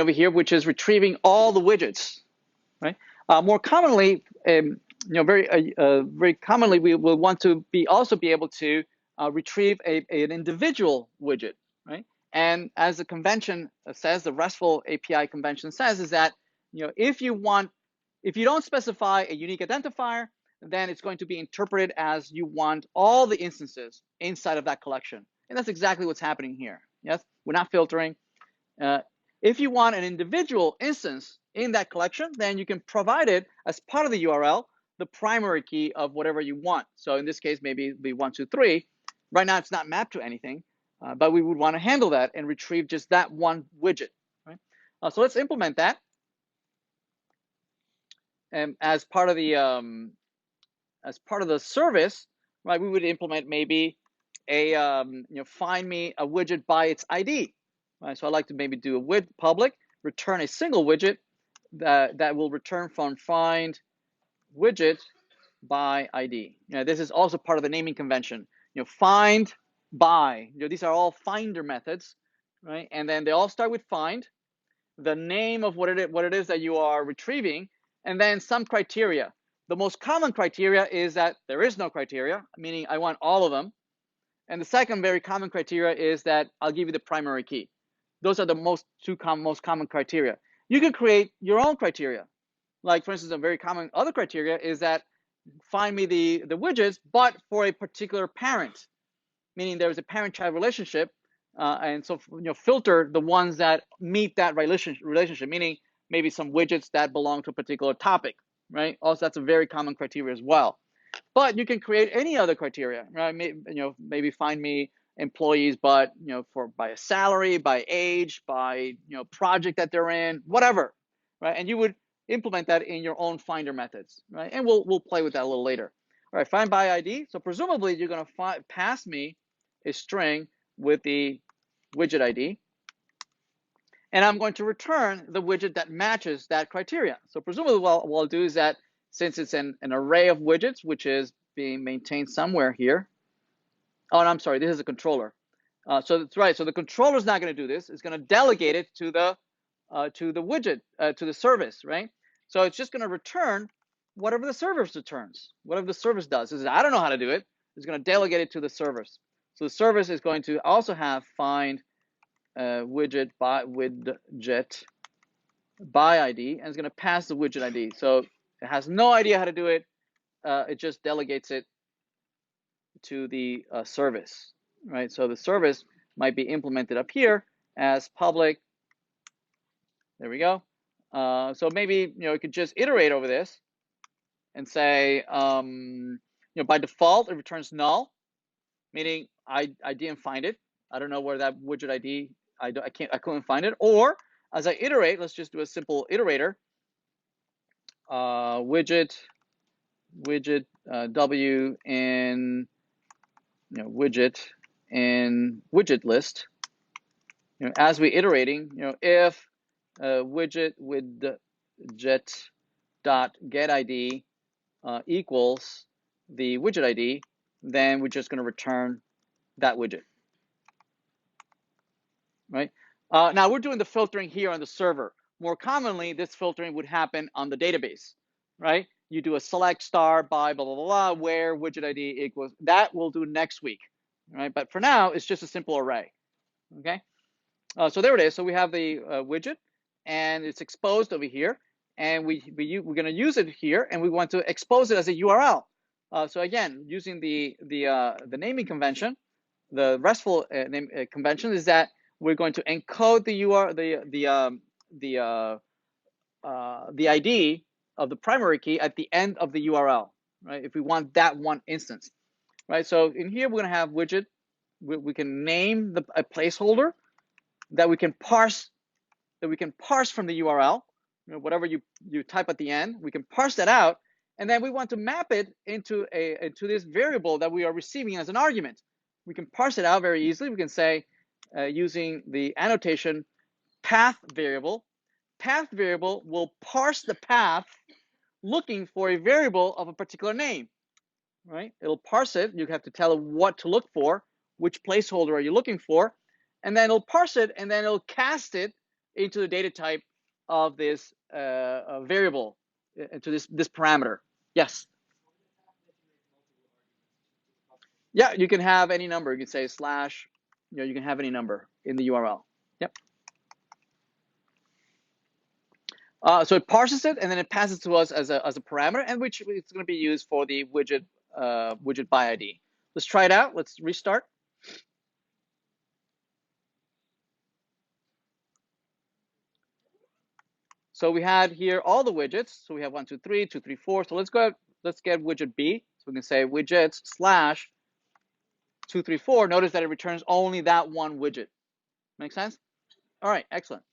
over here, which is retrieving all the widgets, right? More commonly, very commonly, we will want to also be able to retrieve an individual widget, right? And as the convention says, the RESTful API convention says, is that if you don't specify a unique identifier, then it's going to be interpreted as you want all the instances inside of that collection, and that's exactly what's happening here. Yes, we're not filtering. If you want an individual instance in that collection, then you can provide it as part of the URL, the primary key of whatever you want. So in this case, maybe it'd be 1, 2, 3. Right now, it's not mapped to anything, but we would want to handle that and retrieve just that one widget. Right? So let's implement that. And as part of the service, right, we would implement maybe a find me a widget by its ID. Right, so I like to maybe do a widget public, return a single widget that will return from find widget by ID. This is also part of the naming convention. Find by. These are all finder methods, right? And then they all start with find, the name of what it is that you are retrieving, and then some criteria. The most common criteria is that there is no criteria, meaning I want all of them. And the second very common criteria is that I'll give you the primary key. Those are the most common criteria. You can create your own criteria. Like, for instance, a very common other criteria is that find me the widgets, but for a particular parent, meaning there's a parent-child relationship, and so filter the ones that meet that relationship, meaning maybe some widgets that belong to a particular topic, right? Also, that's a very common criteria as well. But you can create any other criteria, right? Maybe find me employees, but by a salary, by age, by project that they're in, whatever, right? And you would implement that in your own finder methods, right? And we'll play with that a little later. All right, find by ID. So presumably you're going to pass me a string with the widget ID, and I'm going to return the widget that matches that criteria. So presumably what I'll do is that since it's an array of widgets, which is being maintained somewhere here. Oh, and I'm sorry, this is a controller. So that's right. So the controller is not going to do this. It's going to delegate it to the widget, to the service, right? So it's just going to return whatever the service returns, whatever the service does. I don't know how to do it. It's going to delegate it to the service. So the service is going to also have find widget by ID, and it's going to pass the widget ID. So it has no idea how to do it. It just delegates it to the service, right? So the service might be implemented up here as public. There we go. So maybe you could just iterate over this and say, by default it returns null, meaning I didn't find it. I don't know where that widget ID. I couldn't find it. Or as I iterate, let's just do a simple iterator. Widget w in widget in widget list. As we iterating, if widget dot get ID equals the widget ID, then we're just going to return that widget. Right? Now we're doing the filtering here on the server. More commonly, this filtering would happen on the database, right? You do a select star by blah, blah, blah, blah, where widget ID equals. That we'll do next week, right? But for now, it's just a simple array, okay? So there it is. So we have the widget, and it's exposed over here, and we're going to use it here, and we want to expose it as a URL. So again, using the naming convention, the RESTful convention is that we're going to encode the ID of the primary key at the end of the URL, right? If we want that one instance, right? So in here we're going to have widget. We can name a placeholder that we can parse from the URL. Whatever you type at the end, we can parse that out, and then we want to map it into this variable that we are receiving as an argument. We can parse it out very easily. We can say, using the annotation path variable. Path variable will parse the path looking for a variable of a particular name, right? It'll parse it. You have to tell it what to look for, which placeholder are you looking for, and then it'll parse it, and then it'll cast it into the data type of this variable, into this parameter. Yes. Yeah, you can have any number. You can say slash, you can have any number in the URL. Yep. So it parses it and then it passes to us as a parameter, and which it's going to be used for the widget widget by ID. Let's try it out. Let's restart. So we had here all the widgets. So we have 1, 2, 3, 2, 3, 4. So let's go. Let's get widget B. So we can say widgets slash 2, 3, 4. Notice that it returns only that one widget. Make sense? All right, excellent.